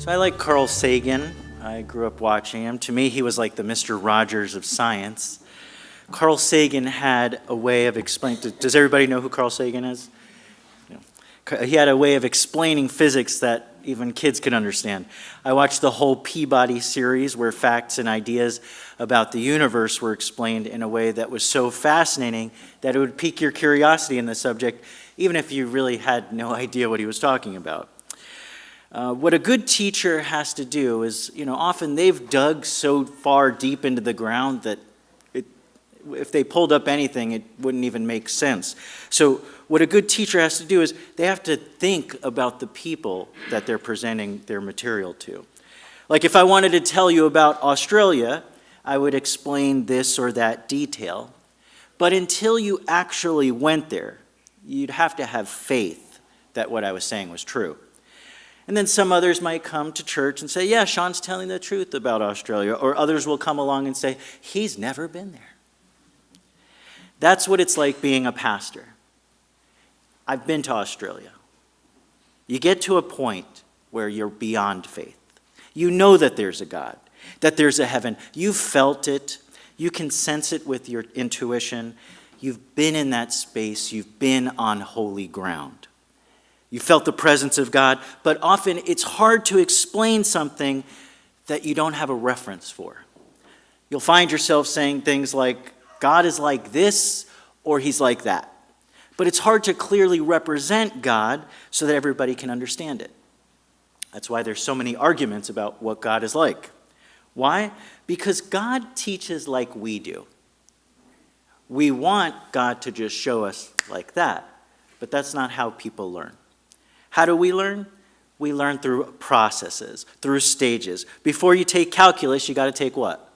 So I like Carl Sagan. I grew up watching him. To me, he was like the Mr. Rogers of science. Carl Sagan had a way of explaining. Does everybody know who Carl Sagan is? He had a way of explaining physics that even kids could understand. I watched the whole Peabody series where facts and ideas about the universe were explained in a way that was so fascinating that it would pique your curiosity in the subject, even if you really had no idea what he was talking about. What a good teacher has to do is, often they've dug so far deep into the ground that if they pulled up anything, it wouldn't even make sense. So what a good teacher has to do is they have to think about the people that they're presenting their material to. Like if I wanted to tell you about Australia, I would explain this or that detail. But until you actually went there, you'd have to have faith that what I was saying was true. And then some others might come to church and say, yeah, Sean's telling the truth about Australia. Or others will come along and say, he's never been there. That's what it's like being a pastor. I've been to Australia. You get to a point where you're beyond faith. You know that there's a God, that there's a heaven. You've felt it. You can sense it with your intuition. You've been in that space. You've been on holy ground. You felt the presence of God, but often it's hard to explain something that you don't have a reference for. You'll find yourself saying things like, God is like this, or he's like that. But it's hard to clearly represent God so that everybody can understand it. That's why there's so many arguments about what God is like. Why? Because God teaches like we do. We want God to just show us like that, but that's not how people learn. How do we learn? We learn through processes, through stages. Before you take calculus, you got to take what?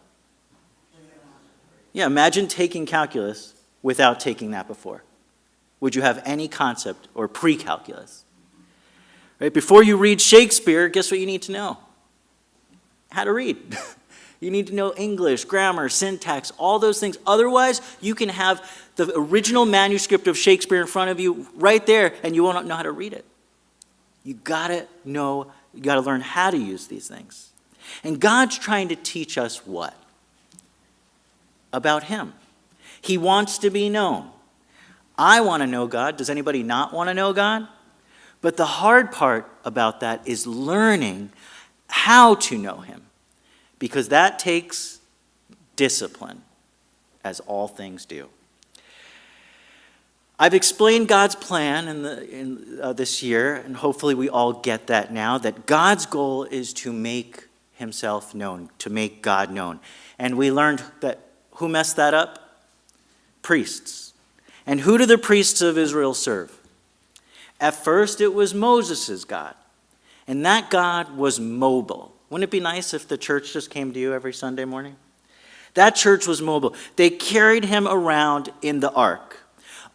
Yeah, imagine taking calculus without taking that before. Would you have any concept or pre-calculus? Right? Before you read Shakespeare, guess what you need to know? How to read. You need to know English, grammar, syntax, all those things. Otherwise, you can have the original manuscript of Shakespeare in front of you right there, and you won't know how to read it. You gotta learn how to use these things. And God's trying to teach us what? About him. He wants to be known. I want to know God. Does anybody not want to know God? But the hard part about that is learning how to know him, because that takes discipline, as all things do. I've explained God's plan in this year, and hopefully we all get that now, that God's goal is to make himself known, to make God known. And we learned that who messed that up? Priests. And who do the priests of Israel serve? At first it was Moses' God, and that God was mobile. Wouldn't it be nice if the church just came to you every Sunday morning? That church was mobile. They carried him around in the ark.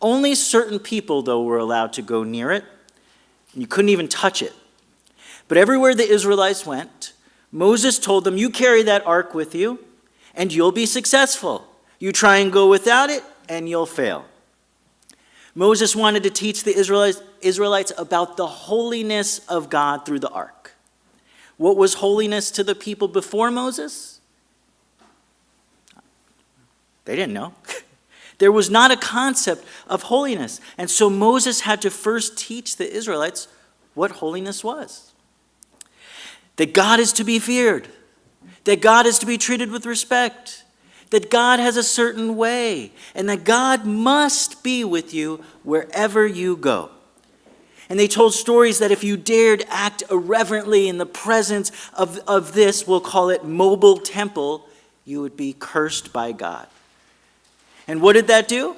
Only certain people, though, were allowed to go near it. You couldn't even touch it. But everywhere the Israelites went, Moses told them, you carry that ark with you, and you'll be successful. You try and go without it, and you'll fail. Moses wanted to teach the Israelites about the holiness of God through the ark. What was holiness to the people before Moses? They didn't know. There was not a concept of holiness. And so Moses had to first teach the Israelites what holiness was. That God is to be feared. That God is to be treated with respect. That God has a certain way. And that God must be with you wherever you go. And they told stories that if you dared act irreverently in the presence of this, we'll call it mobile temple, you would be cursed by God. And what did that do?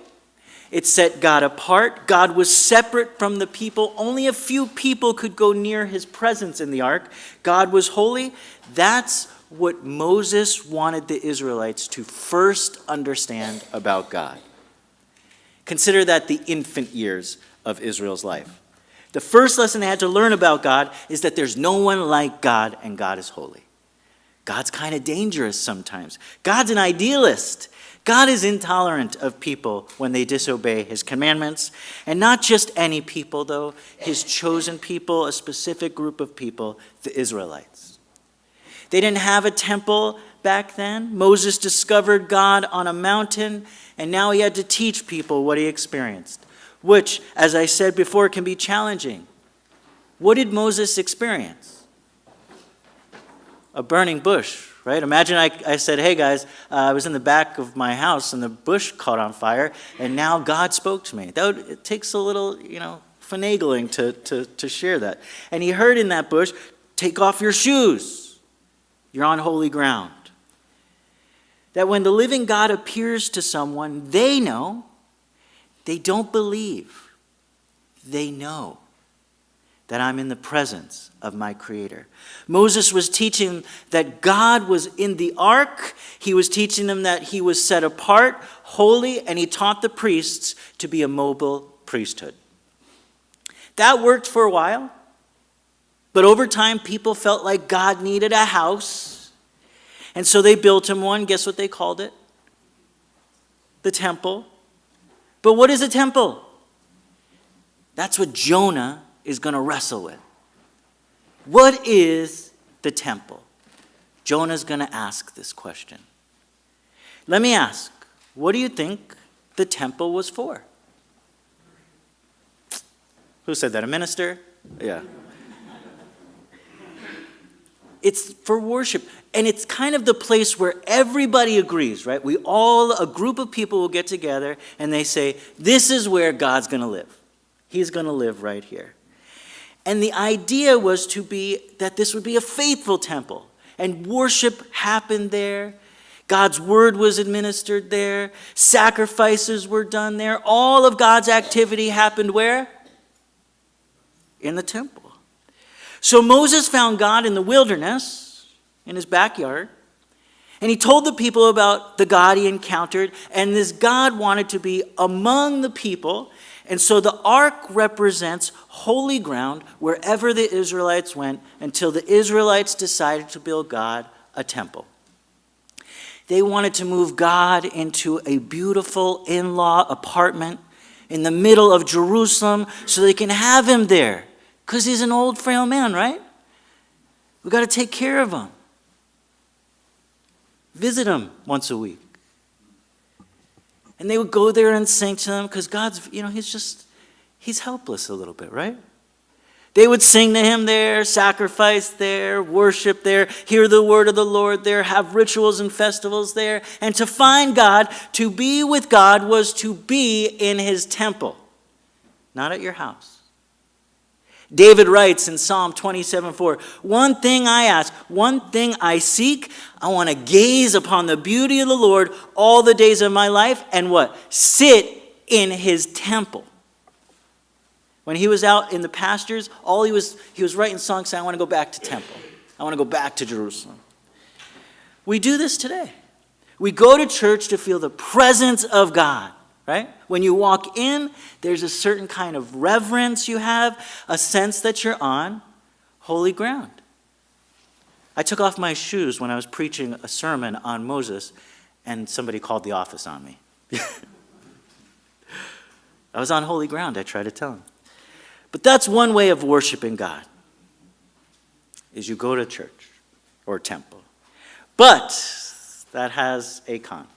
It set God apart. God was separate from the people. Only a few people could go near his presence in the ark. God was holy. That's what Moses wanted the Israelites to first understand about God. Consider that the infant years of Israel's life. The first lesson they had to learn about God is that there's no one like God, and God is holy. God's kind of dangerous sometimes. God's an idealist. God is intolerant of people when they disobey his commandments. And not just any people, though, his chosen people, a specific group of people, the Israelites. They didn't have a temple back then. Moses discovered God on a mountain, and now he had to teach people what he experienced, which, as I said before, can be challenging. What did Moses experience? A burning bush, right? Imagine I said, hey guys, I was in the back of my house and the bush caught on fire, and now God spoke to me. It takes a little, finagling to share that. And he heard in that bush, take off your shoes. You're on holy ground. That when the living God appears to someone, they know, they don't believe, they know that I'm in the presence of my Creator. Moses was teaching that God was in the ark. He was teaching them that he was set apart, holy, and he taught the priests to be a mobile priesthood. That worked for a while, but over time people felt like God needed a house. And so they built him one. Guess what they called it? The temple. But what is a temple? That's what Jonah is going to wrestle with. What is the temple? Jonah's going to ask this question. Let me ask, what do you think the temple was for? Who said that? A minister? Yeah. It's for worship. And it's kind of the place where everybody agrees, right? A group of people will get together and they say, this is where God's going to live. He's going to live right here. And the idea was that this would be a faithful temple. And worship happened there. God's word was administered there. Sacrifices were done there. All of God's activity happened where? In the temple. So Moses found God in the wilderness, in his backyard, and he told the people about the God he encountered, and this God wanted to be among the people, and so the ark represents holy ground wherever the Israelites went until the Israelites decided to build God a temple. They wanted to move God into a beautiful in-law apartment in the middle of Jerusalem so they can have him there, because he's an old, frail man, right? We've got to take care of him. Visit him once a week. And they would go there and sing to him because God's, he's helpless a little bit, right? They would sing to him there, sacrifice there, worship there, hear the word of the Lord there, have rituals and festivals there. And to find God, to be with God, was to be in his temple, not at your house. David writes in Psalm 27:4, one thing I ask, one thing I seek, I want to gaze upon the beauty of the Lord all the days of my life, and what? Sit in his temple. When he was out in the pastures, he was writing songs saying, I want to go back to temple. I want to go back to Jerusalem. We do this today. We go to church to feel the presence of God. Right? When you walk in, there's a certain kind of reverence you have, a sense that you're on holy ground. I took off my shoes when I was preaching a sermon on Moses, and somebody called the office on me. I was on holy ground, I tried to tell him. But that's one way of worshiping God, is you go to church or temple. But that has a con.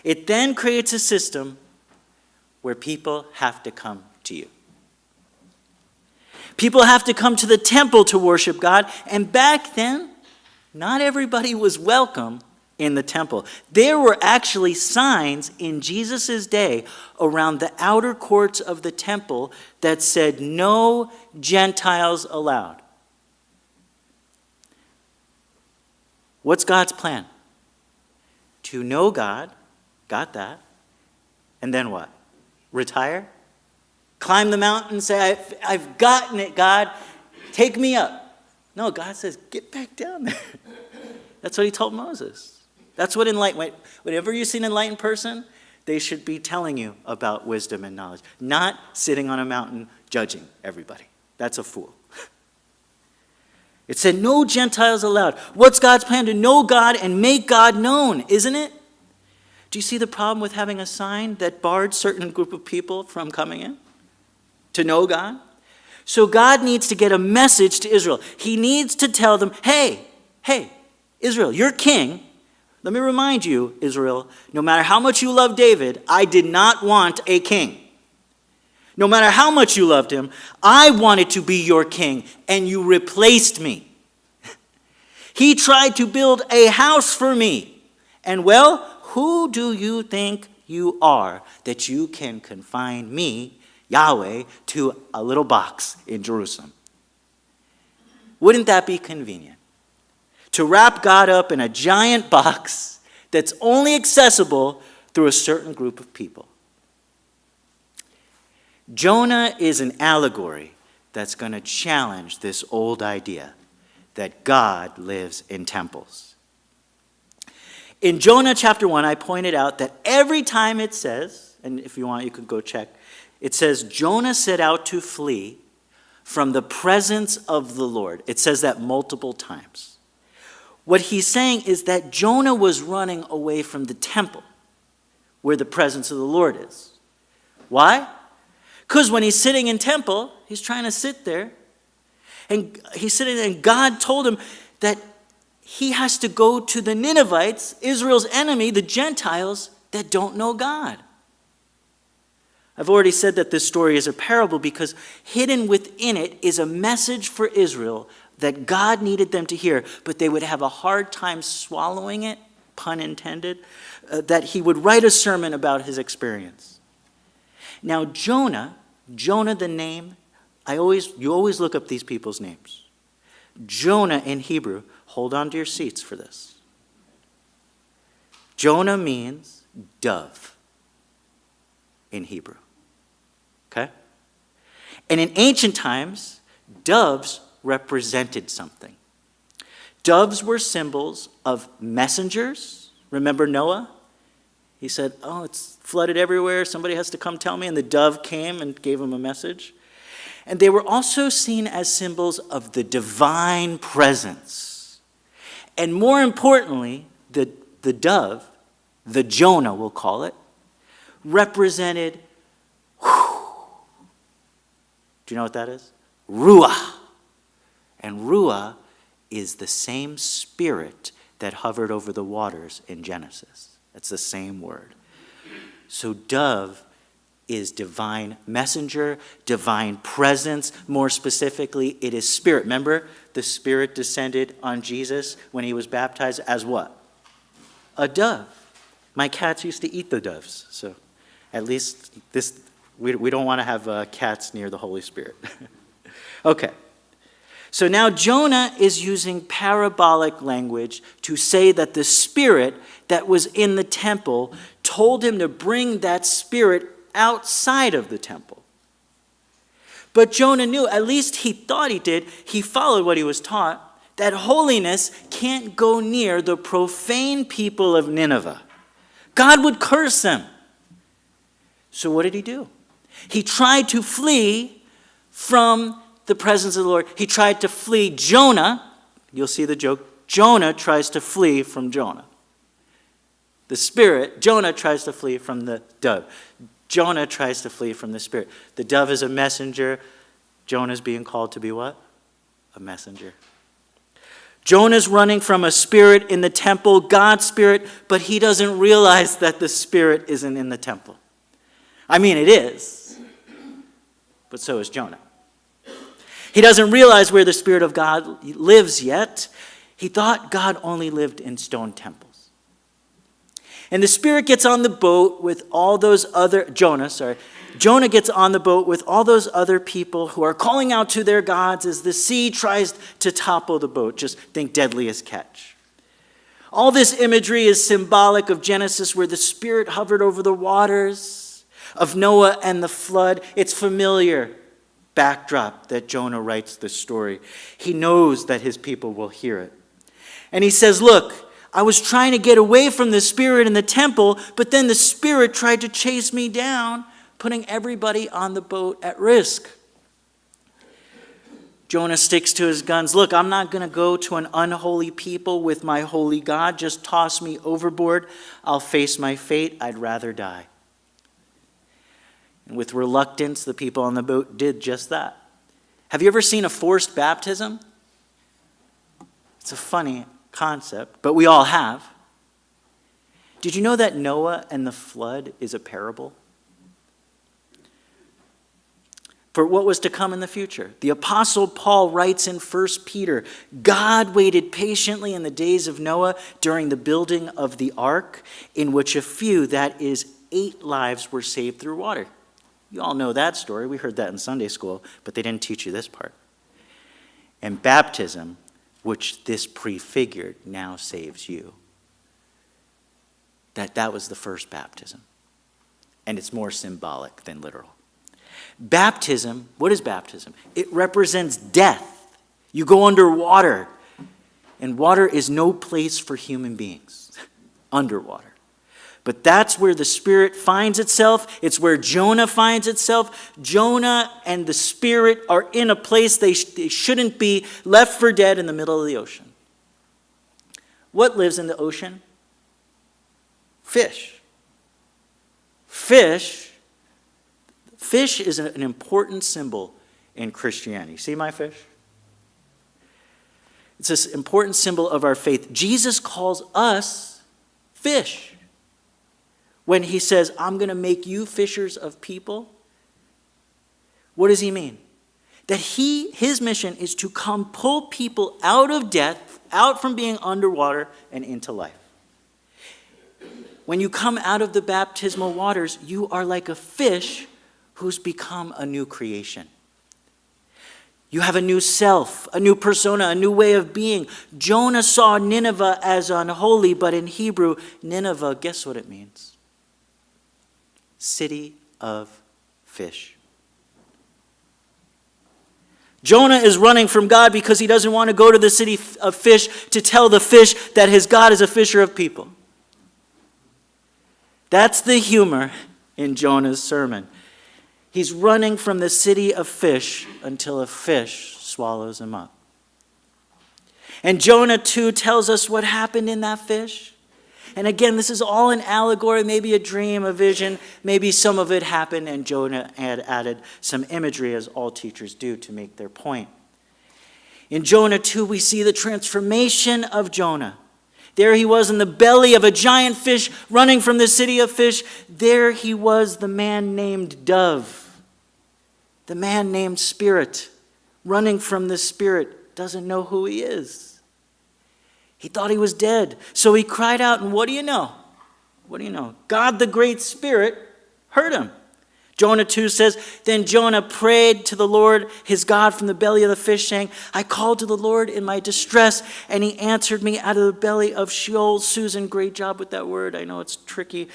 It then creates a system where people have to come to you. People have to come to the temple to worship God. And back then, not everybody was welcome in the temple. There were actually signs in Jesus' day around the outer courts of the temple that said, no Gentiles allowed. What's God's plan? To know God, got that, and then what? Retire? Climb the mountain and say, I've gotten it, God, take me up. No, God says, get back down there. That's what he told Moses. That's what enlightenment, whenever you see an enlightened person, they should be telling you about wisdom and knowledge, not sitting on a mountain judging everybody. That's a fool. It said no Gentiles allowed. What's God's plan? To know God and make God known, isn't it? Do you see the problem with having a sign that barred certain group of people from coming in to know God? So God needs to get a message to Israel. He needs to tell them, hey, Israel, you're king. Let me remind you, Israel, no matter how much you love David, I did not want a king. No matter how much you loved him, I wanted to be your king, and you replaced me. He tried to build a house for me. And well, who do you think you are that you can confine me, Yahweh, to a little box in Jerusalem? Wouldn't that be convenient? To wrap God up in a giant box that's only accessible through a certain group of people. Jonah is an allegory that's going to challenge this old idea that God lives in temples. In Jonah chapter 1, I pointed out that every time it says, and if you want you could go check, it says Jonah set out to flee from the presence of the Lord. It says that multiple times. What he's saying is that Jonah was running away from the temple where the presence of the Lord is. Why? Because when he's sitting in temple, he's trying to sit there. And he's sitting there, and God told him that he has to go to the Ninevites, Israel's enemy, the Gentiles that don't know God. I've already said that this story is a parable because hidden within it is a message for Israel that God needed them to hear, but they would have a hard time swallowing it, pun intended, that he would write a sermon about his experience. Now Jonah the name, you always look up these people's names. Jonah in Hebrew, hold on to your seats for this. Jonah means dove in Hebrew. Okay? And in ancient times, doves represented something. Doves were symbols of messengers. Remember Noah? He said, oh, it's flooded everywhere. Somebody has to come tell me. And the dove came and gave him a message. And they were also seen as symbols of the divine presence. And more importantly, the dove, the Jonah we'll call it, represented, do you know what that is? Ruah. And Ruah is the same spirit that hovered over the waters in Genesis. It's the same word. So dove is divine messenger, divine presence. More specifically, it is spirit. Remember, the Spirit descended on Jesus when he was baptized as what? A dove. My cats used to eat the doves. So at least we don't want to have cats near the Holy Spirit. Okay. So now Jonah is using parabolic language to say that the spirit that was in the temple told him to bring that spirit outside of the temple. But Jonah knew, at least he thought he did, he followed what he was taught, that holiness can't go near the profane people of Nineveh. God would curse them. So what did he do? He tried to flee from the presence of the Lord. He tried to flee Jonah. You'll see the joke. Jonah tries to flee from Jonah. The spirit, Jonah tries to flee from the dove. Jonah tries to flee from the spirit. The dove is a messenger. Jonah's being called to be what? A messenger. Jonah's running from a spirit in the temple, God's spirit, but he doesn't realize that the spirit isn't in the temple. I mean, it is, but so is Jonah. He doesn't realize where the Spirit of God lives yet. He thought God only lived in stone temples. And the Spirit gets on the boat with all those other, Jonah gets on the boat with all those other people who are calling out to their gods as the sea tries to topple the boat. Just think deadliest catch. All this imagery is symbolic of Genesis where the Spirit hovered over the waters, of Noah and the flood. It's familiar backdrop that Jonah writes this story. He knows that his people will hear it. And he says, look, I was trying to get away from the spirit in the temple, but then the spirit tried to chase me down, putting everybody on the boat at risk. Jonah sticks to his guns. Look, I'm not going to go to an unholy people with my holy God. Just toss me overboard. I'll face my fate. I'd rather die. And with reluctance, the people on the boat did just that. Have you ever seen a forced baptism? It's a funny concept, but we all have. Did you know that Noah and the flood is a parable? For what was to come in the future. The Apostle Paul writes in 1 Peter, God waited patiently in the days of Noah during the building of the ark, in which a few, that is 8 lives, were saved through water. You all know that story. We heard that in Sunday school, but they didn't teach you this part. And baptism, which this prefigured, now saves you. That was the first baptism. And it's more symbolic than literal. Baptism, what is baptism? It represents death. You go underwater. And water is no place for human beings. Underwater. But that's where the Spirit finds itself. It's where Jonah finds itself. Jonah and the Spirit are in a place they shouldn't be, left for dead in the middle of the ocean. What lives in the ocean? Fish. Fish is an important symbol in Christianity. See my fish? It's this important symbol of our faith. Jesus calls us fish. When he says, I'm going to make you fishers of people, what does he mean? That his mission is to come pull people out of death, out from being underwater and into life. When you come out of the baptismal waters, you are like a fish who's become a new creation. You have a new self, a new persona, a new way of being. Jonah saw Nineveh as unholy, but in Hebrew, Nineveh, guess what it means? City of fish. Jonah is running from God because he doesn't want to go to the city of fish to tell the fish that his God is a fisher of people. That's the humor in Jonah's sermon. He's running from the city of fish until a fish swallows him up. And Jonah 2 tells us what happened in that fish. And again, this is all an allegory, maybe a dream, a vision. Maybe some of it happened and Jonah had added some imagery, as all teachers do, to make their point. In Jonah 2, we see the transformation of Jonah. There he was in the belly of a giant fish, running from the city of fish. There he was, the man named Dove, the man named Spirit, running from the Spirit, doesn't know who he is. He thought he was dead. So he cried out, and what do you know? What do you know? God, the great Spirit, heard him. Jonah 2 says, then Jonah prayed to the Lord, his God, from the belly of the fish, saying, I called to the Lord in my distress, and he answered me out of the belly of Sheol. Susan, great job with that word. I know it's tricky.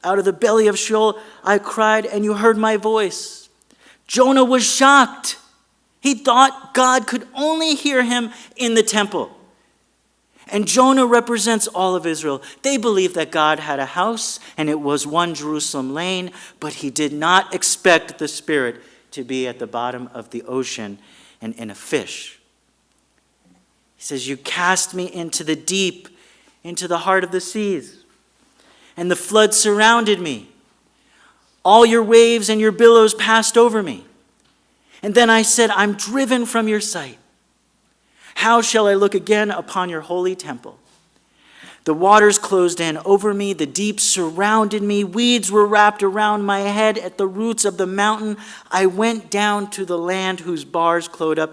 Out of the belly of Sheol, I cried, and you heard my voice. Jonah was shocked. He thought God could only hear him in the temple. And Jonah represents all of Israel. They believed that God had a house and it was one Jerusalem lane, but he did not expect the Spirit to be at the bottom of the ocean and in a fish. He says, you cast me into the deep, into the heart of the seas, and the flood surrounded me. All your waves and your billows passed over me. And then I said, I'm driven from your sight. How shall I look again upon your holy temple? The waters closed in over me. The deep surrounded me. Weeds were wrapped around my head at the roots of the mountain. I went down to the land whose bars closed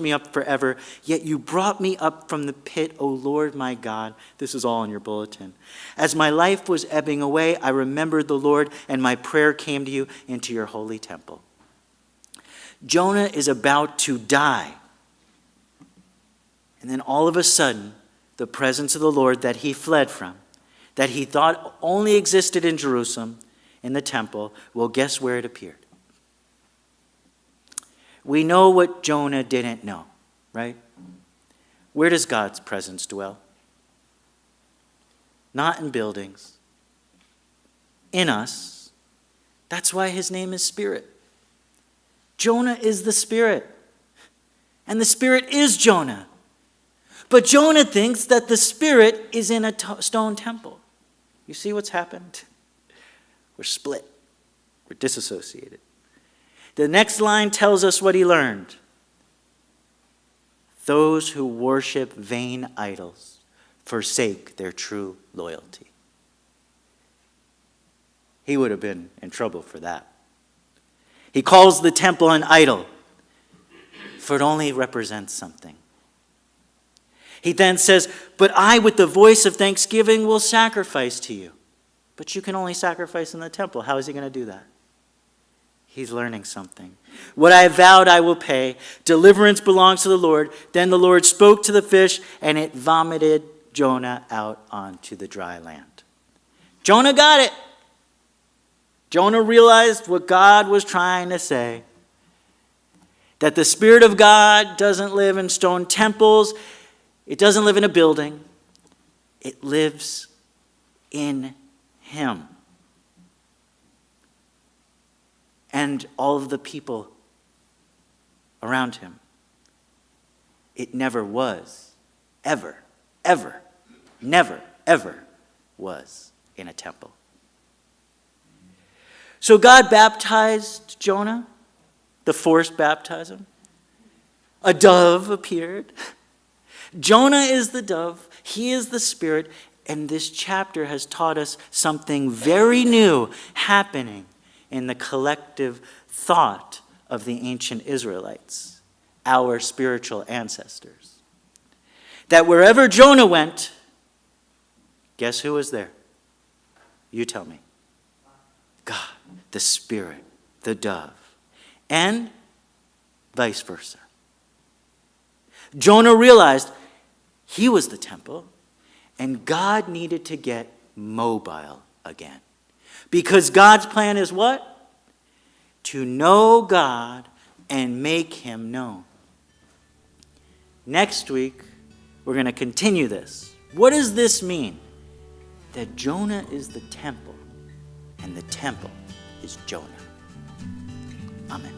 me up forever. Yet you brought me up from the pit, O Lord my God. This is all in your bulletin. As my life was ebbing away, I remembered the Lord, and my prayer came to you into your holy temple. Jonah is about to die. And then all of a sudden, the presence of the Lord that he fled from, that he thought only existed in Jerusalem, in the temple, well, guess where it appeared? We know what Jonah didn't know, right? Where does God's presence dwell? Not in buildings. In us. That's why his name is Spirit. Jonah is the Spirit, and the Spirit is Jonah. But Jonah thinks that the Spirit is in a stone temple. You see what's happened? We're split. We're disassociated. The next line tells us what he learned. Those who worship vain idols forsake their true loyalty. He would have been in trouble for that. He calls the temple an idol, for it only represents something. He then says, but I, with the voice of thanksgiving, will sacrifice to you. But you can only sacrifice in the temple. How is he going to do that? He's learning something. What I have vowed I will pay. Deliverance belongs to the Lord. Then the Lord spoke to the fish, and it vomited Jonah out onto the dry land. Jonah got it. Jonah realized what God was trying to say. That the Spirit of God doesn't live in stone temples. It doesn't live in a building. It lives in him. And all of the people around him. It never was, ever, never, ever was in a temple. So God baptized Jonah, the forced baptism. A dove appeared. Jonah is the dove. He is the Spirit. And this chapter has taught us something very new happening in the collective thought of the ancient Israelites, our spiritual ancestors. That wherever Jonah went, guess who was there? You tell me. God, the Spirit, the dove, and vice versa. Jonah realized he was the temple, and God needed to get mobile again. Because God's plan is what? To know God and make him known. Next week, we're going to continue this. What does this mean? That Jonah is the temple, and the temple is Jonah. Amen.